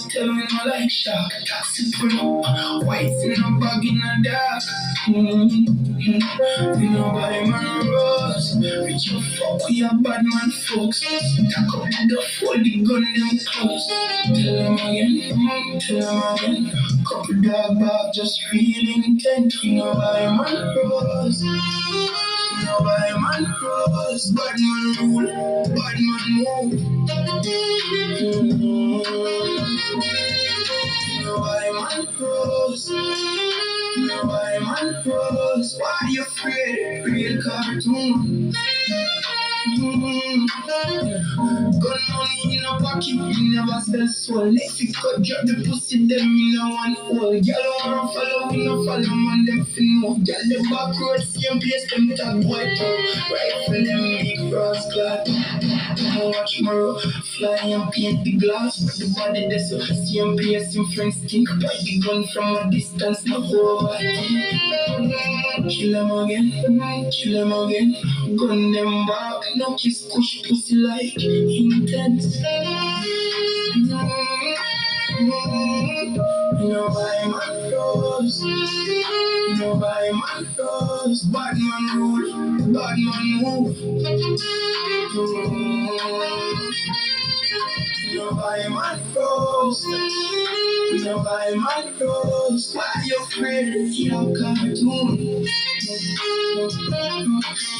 tell me no like shark. Taxi pull up, white in a bag in a dark. We know buy man a rose. Rich you fuck with your bad man folks. Tack up the fold, the gun them close. Tell them again, tell them again. Couple dog back, just feeling intent. We know buy man rose. We know buy man rose. Bad man rule, bad man move. No, I'm cross. No, I'm cross. Why you afraid? Real cartoon. Gun money in a pocket, you never sell soul. If you cut drop the pussy, them in a one hole. Girl wanna follow, we no follow, man, them fin know. Girl the back road, same place, them tag boy too. Rifle them big cross clad. Watch more fly and paint the glass. But the body this same place, in friends think by the gun from a distance, no over. Kill them again, kill them again. Gun them back, no kiss, push pussy like intense. No buy man rose, no buy man rose. Bad man rule, bad man move. No buy man rose, no buy man rose. Why you afraid? You cartoon.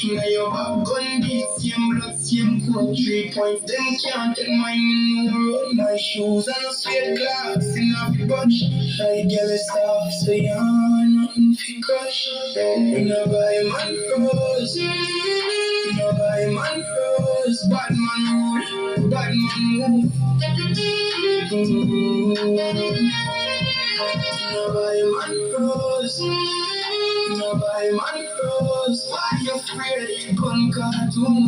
Now you have gun this same blood, same code. 3 points, them can't take my road. My shoes and a sweat glass in a bunch. I get it soft, so you're nothing for crush. You know buy man rose, you know buy man rose. Bad man rule, bad man move. You know buy man rose, you know buy man rose. Why you afraid? Gun cartoon.